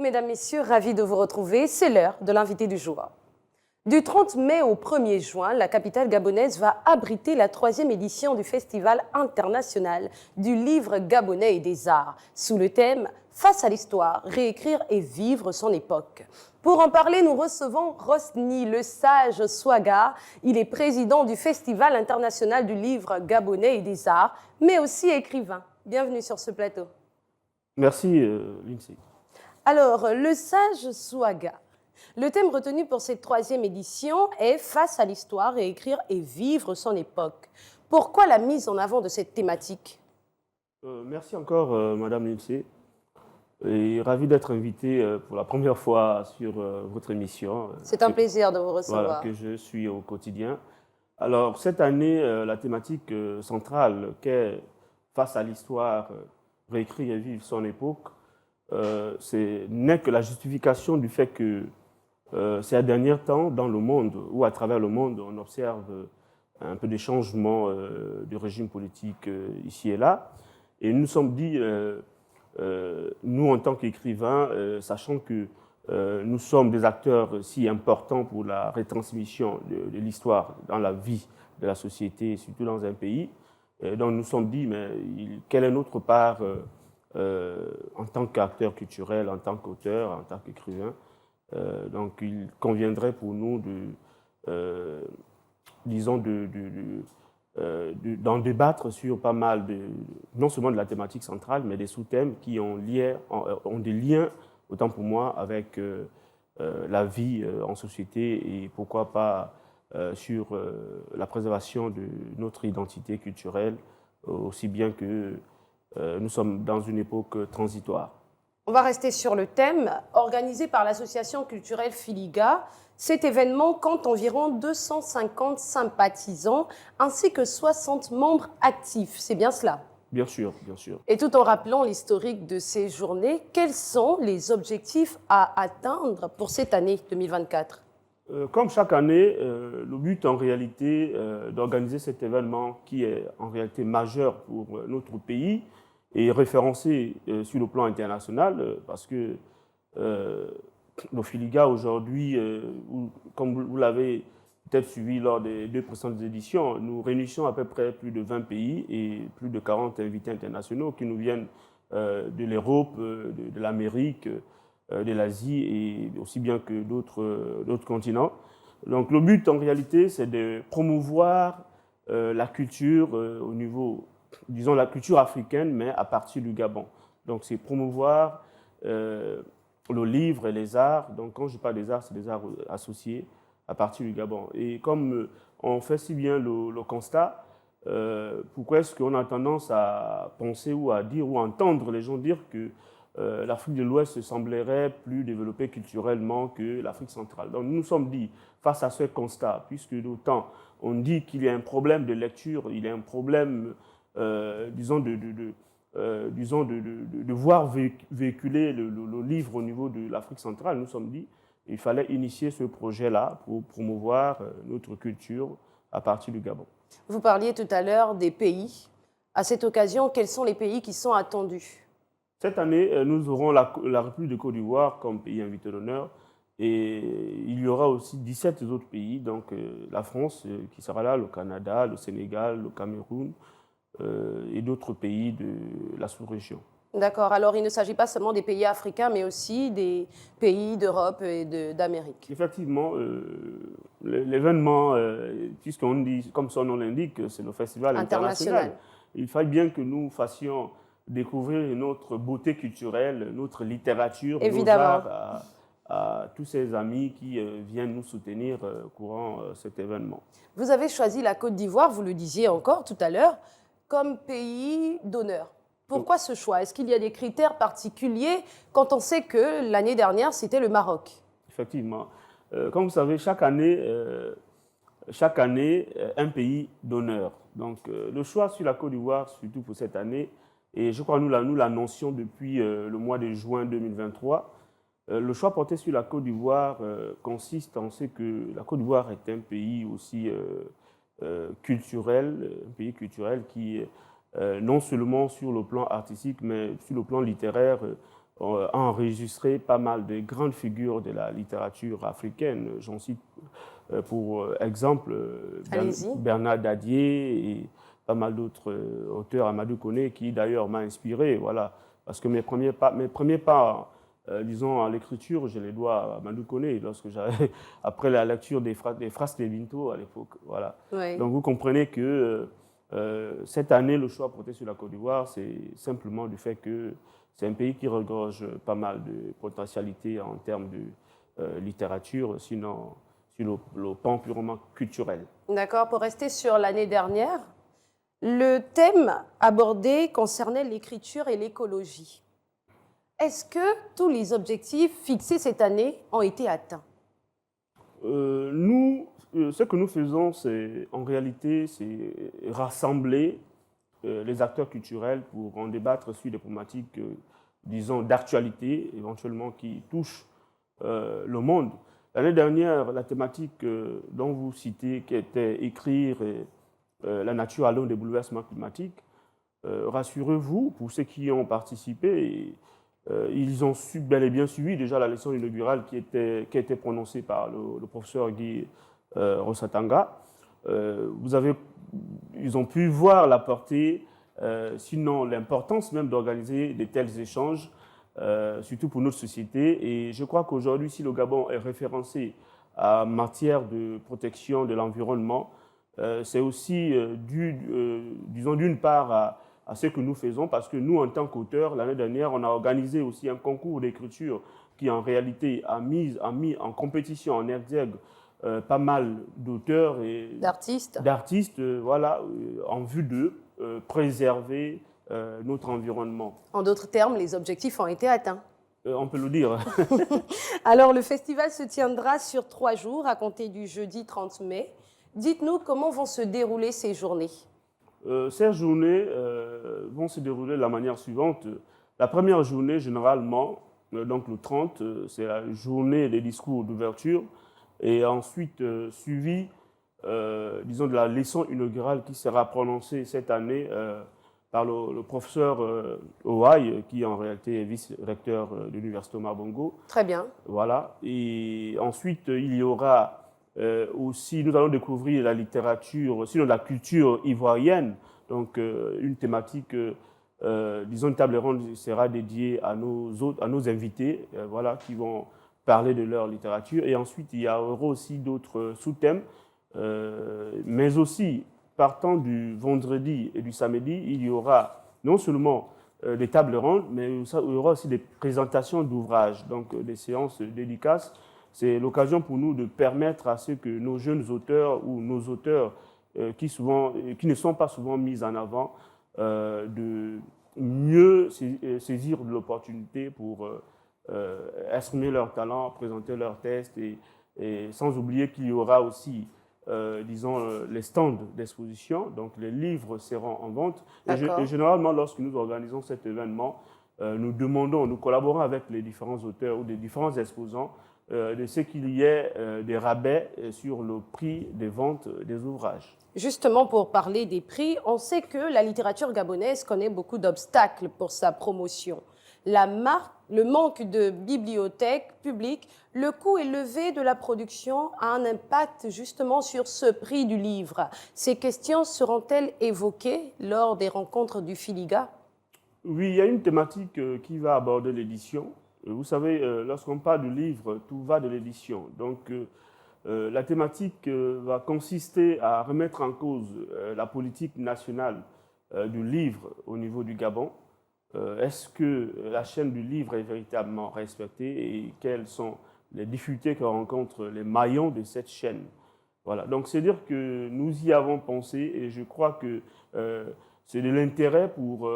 Mesdames, Messieurs, ravi de vous retrouver. C'est l'heure de l'invité du jour. Du 30 mai au 1er juin, la capitale gabonaise va abriter la 3e édition du Festival international du livre gabonais et des arts, sous le thème « Face à l'histoire, réécrire et vivre son époque ». Pour en parler, nous recevons Rosny Le Sage Swaga. Il est président du Festival international du livre gabonais et des arts, mais aussi écrivain. Bienvenue sur ce plateau. Merci, Lindsay. Alors, Le Sage Swaga. Le thème retenu pour cette 3e édition est « Face à l'histoire, réécrire et vivre son époque ». Pourquoi la mise en avant de cette thématique? Merci encore, Madame Lindsay. Et ravi d'être invité pour la première fois sur votre émission. C'est un plaisir de vous recevoir. Voilà, que je suis au quotidien. Alors, cette année, la thématique centrale qu'est « Face à l'histoire, réécrire et vivre son époque », n'est que la justification du fait que ces derniers temps, dans le monde ou à travers le monde, on observe un peu des changements de régime politique ici et là. Et nous nous sommes dit, nous en tant qu'écrivains, sachant que nous sommes des acteurs si importants pour la retransmission de l'histoire dans la vie de la société, surtout dans un pays, donc nous nous sommes dit, mais quelle est notre part en tant qu'acteur culturel, en tant qu'auteur, en tant qu'écrivain. Donc il conviendrait pour nous d'en débattre sur pas mal, non seulement de la thématique centrale, mais des sous-thèmes qui ont des liens, autant pour moi, avec la vie en société et pourquoi pas sur la préservation de notre identité culturelle, aussi bien que nous sommes dans une époque transitoire. On va rester sur le thème. Organisé par l'association culturelle Filiga, cet événement compte environ 250 sympathisants ainsi que 60 membres actifs. C'est bien cela? Bien sûr, bien sûr. Et tout en rappelant l'historique de ces journées, quels sont les objectifs à atteindre pour cette année 2024? Comme chaque année, le but en réalité d'organiser cet événement qui est en réalité majeur pour notre pays et référencé sur le plan international parce que nos Filiga aujourd'hui, comme vous l'avez peut-être suivi lors des 2 précédentes éditions, nous réunissons à peu près plus de 20 pays et plus de 40 invités internationaux qui nous viennent de l'Europe, de l'Amérique, de l'Asie et aussi bien que d'autres continents. Donc le but en réalité, c'est de promouvoir la culture au niveau, disons la culture africaine, mais à partir du Gabon. Donc c'est promouvoir le livre et les arts. Donc quand je parle des arts, c'est des arts associés à partir du Gabon. Et comme on fait si bien le constat, pourquoi est-ce qu'on a tendance à penser ou à dire ou à entendre les gens dire que l'Afrique de l'Ouest semblerait plus développée culturellement que l'Afrique centrale. Donc nous nous sommes dit, face à ce constat, puisque d'autant on dit qu'il y a un problème de lecture, il y a un problème, disons, de voir véhiculer le livre au niveau de l'Afrique centrale, nous nous sommes dit qu'il fallait initier ce projet-là pour promouvoir notre culture à partir du Gabon. Vous parliez tout à l'heure des pays. À cette occasion, quels sont les pays qui sont attendus? Cette année, nous aurons la République de Côte d'Ivoire comme pays invité d'honneur et il y aura aussi 17 autres pays, donc la France qui sera là, le Canada, le Sénégal, le Cameroun et d'autres pays de la sous-région. D'accord, alors il ne s'agit pas seulement des pays africains, mais aussi des pays d'Europe et d'Amérique. Effectivement, l'événement, puisqu'on dit, comme son nom l'indique, c'est le festival international. Il fallait bien que nous fassions découvrir notre beauté culturelle, notre littérature, nos arts à tous ces amis qui viennent nous soutenir courant cet événement. Vous avez choisi la Côte d'Ivoire, vous le disiez encore tout à l'heure, comme pays d'honneur. Pourquoi ce choix? Est-ce qu'il y a des critères particuliers quand on sait que l'année dernière, c'était le Maroc? Effectivement. Comme vous savez, chaque année, un pays d'honneur. Donc, le choix sur la Côte d'Ivoire, surtout pour cette année, et je crois que nous l'annoncions depuis le mois de juin 2023. Le choix porté sur la Côte d'Ivoire consiste en ce que la Côte d'Ivoire est un pays aussi culturel, un pays culturel qui, non seulement sur le plan artistique, mais sur le plan littéraire, a enregistré pas mal de grandes figures de la littérature africaine. J'en cite pour exemple Bernard Dadier et pas mal d'autres auteurs, Amadou Koné, qui d'ailleurs m'a inspiré. Voilà. Parce que mes premiers pas disons, à l'écriture, je les dois à Amadou Koné, après la lecture des phrases de Binto à l'époque. Voilà. Oui. Donc vous comprenez que cette année, le choix porté sur la Côte d'Ivoire, c'est simplement du fait que c'est un pays qui regorge pas mal de potentialités en termes de littérature, sinon sur le plan purement culturel. D'accord. Pour rester sur l'année dernière, le thème abordé concernait l'écriture et l'écologie. Est-ce que tous les objectifs fixés cette année ont été atteints? Nous, ce que nous faisons, c'est en réalité, c'est rassembler les acteurs culturels pour en débattre sur des problématiques, disons, d'actualité, éventuellement qui touchent le monde. L'année dernière, la thématique dont vous citez, qui était écrire la nature à l'aune des bouleversements climatiques, rassurez-vous, pour ceux qui y ont participé, ils ont bel et bien suivi déjà la leçon inaugurale qui a été prononcée par le professeur Guy Rosatanga. Ils ont pu voir la portée, sinon l'importance même d'organiser de tels échanges, surtout pour notre société. Et je crois qu'aujourd'hui, si le Gabon est référencé en matière de protection de l'environnement, c'est aussi disons d'une part à ce que nous faisons, parce que nous, en tant qu'auteurs, l'année dernière, on a organisé aussi un concours d'écriture qui, en réalité, a mis en compétition, en exergue, pas mal d'auteurs et d'artistes voilà, en vue de préserver notre environnement. En d'autres termes, les objectifs ont été atteints. On peut le dire. Alors, le festival se tiendra sur 3 jours, à compter du jeudi 30 mai. Dites-nous comment vont se dérouler ces journées. Ces journées vont se dérouler de la manière suivante. La première journée, généralement, donc le 30, c'est la journée des discours d'ouverture, et ensuite suivi, disons, de la leçon inaugurale qui sera prononcée cette année par le professeur Ouaï, qui en réalité est vice-recteur de l'Université Thomas Bongo. Très bien. Voilà. Et ensuite, il y aura aussi, nous allons découvrir la littérature, sinon la culture ivoirienne. Donc, une thématique, disons, une table ronde sera dédiée à nos invités, voilà, qui vont parler de leur littérature. Et ensuite, il y aura aussi d'autres sous-thèmes, mais aussi, partant du vendredi et du samedi, il y aura non seulement des tables rondes, mais il y aura aussi des présentations d'ouvrages, donc des séances dédicaces. C'est l'occasion pour nous de permettre à ce que nos jeunes auteurs ou nos auteurs qui ne sont pas souvent mis en avant, de mieux saisir de l'opportunité pour exprimer leur talent, présenter leurs textes, et sans oublier qu'il y aura aussi, disons, les stands d'exposition, donc les livres seront en vente. Et généralement, lorsque nous organisons cet événement, nous collaborons avec les différents auteurs ou les différents exposants, de ce qu'il y ait des rabais sur le prix des ventes des ouvrages. Justement, pour parler des prix, on sait que la littérature gabonaise connaît beaucoup d'obstacles pour sa promotion. Le manque de bibliothèques publiques, le coût élevé de la production a un impact justement sur ce prix du livre. Ces questions seront-elles évoquées lors des rencontres du Filiga? Oui, il y a une thématique qui va aborder l'édition. Vous savez, lorsqu'on parle du livre, tout va de l'édition. Donc, la thématique va consister à remettre en cause la politique nationale du livre au niveau du Gabon. Est-ce que la chaîne du livre est véritablement respectée et quelles sont les difficultés que rencontrent les maillons de cette chaîne? Voilà. Donc, c'est dire que nous y avons pensé et je crois que c'est de l'intérêt pour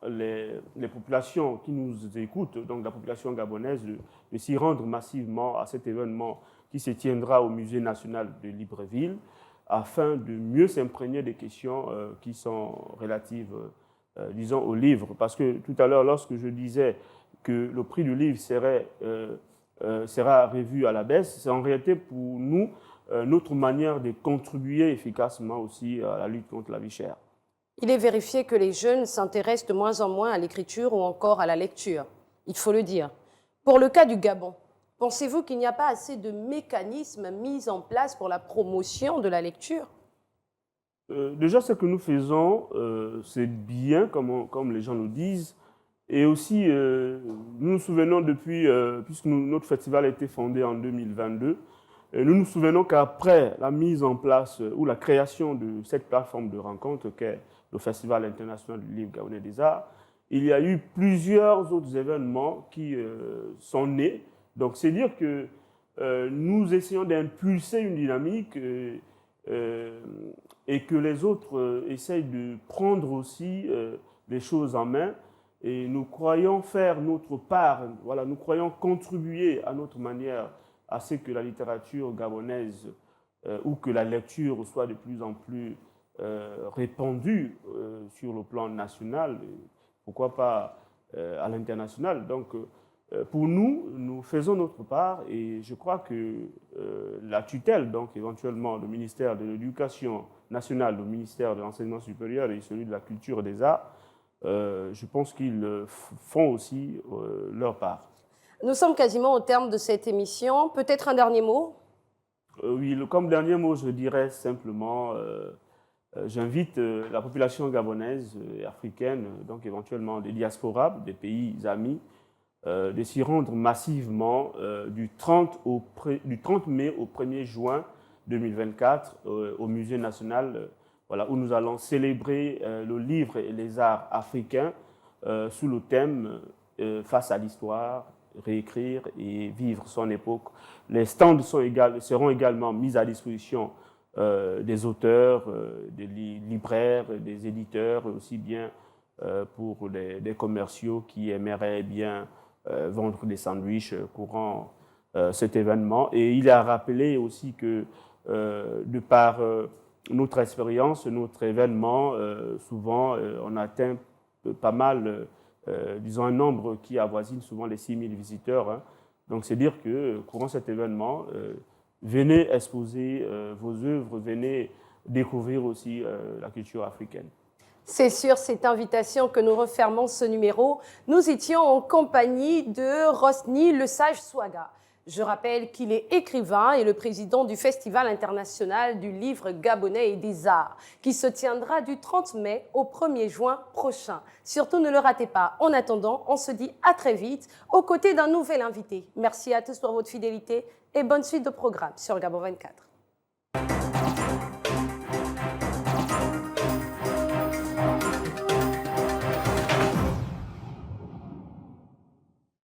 les populations qui nous écoutent, donc la population gabonaise, de s'y rendre massivement à cet événement qui se tiendra au Musée national de Libreville, afin de mieux s'imprégner des questions qui sont relatives, disons, au livre. Parce que tout à l'heure, lorsque je disais que le prix du livre sera revu à la baisse, c'est en réalité pour nous notre manière de contribuer efficacement aussi à la lutte contre la vie chère. Il est vérifié que les jeunes s'intéressent de moins en moins à l'écriture ou encore à la lecture. il faut le dire. Pour le cas du Gabon, pensez-vous qu'il n'y a pas assez de mécanismes mis en place pour la promotion de la lecture? Déjà, ce que nous faisons, c'est bien, comme les gens nous disent. Et aussi, nous nous souvenons depuis, puisque notre festival a été fondé en 2022, nous nous souvenons qu'après la mise en place ou la création de cette plateforme de rencontre qu'est le Festival international du livre gabonais des arts, il y a eu plusieurs autres événements qui sont nés. Donc, c'est dire que nous essayons d'impulser une dynamique et que les autres essayent de prendre aussi les choses en main. Et nous croyons faire notre part, voilà, nous croyons contribuer à notre manière à ce que la littérature gabonaise ou que la lecture soit de plus en plus répandue sur le plan national, pourquoi pas à l'international. Donc, pour nous, nous faisons notre part et je crois que la tutelle, donc éventuellement le ministère de l'Éducation nationale, le ministère de l'Enseignement supérieur et celui de la Culture et des Arts, je pense qu'ils font aussi leur part. Nous sommes quasiment au terme de cette émission. Peut-être un dernier mot? Oui, comme dernier mot, je dirais simplement, j'invite la population gabonaise et africaine, donc éventuellement des diasporas, des pays amis, de s'y rendre massivement du 30 mai au 1er juin 2024 au Musée national, voilà, où nous allons célébrer le livre et les arts africains sous le thème Face à l'histoire, réécrire et vivre son époque. Les stands seront également mis à disposition des auteurs, des libraires, des éditeurs, aussi bien pour des commerciaux qui aimeraient bien vendre des sandwichs courant cet événement. Et il a rappelé aussi que de par notre expérience, notre événement, souvent on atteint pas mal, disons un nombre qui avoisine souvent les 6 000 visiteurs. Hein. Donc c'est dire que courant cet événement, venez exposer vos œuvres, venez découvrir aussi la culture africaine. C'est sur cette invitation que nous refermons ce numéro. Nous étions en compagnie de Rosny Le Sage Swaga. Je rappelle qu'il est écrivain et le président du Festival international du livre gabonais et des arts, qui se tiendra du 30 mai au 1er juin prochain. Surtout ne le ratez pas. En attendant, on se dit à très vite aux côtés d'un nouvel invité. Merci à tous pour votre fidélité et bonne suite de programme sur Gabon 24.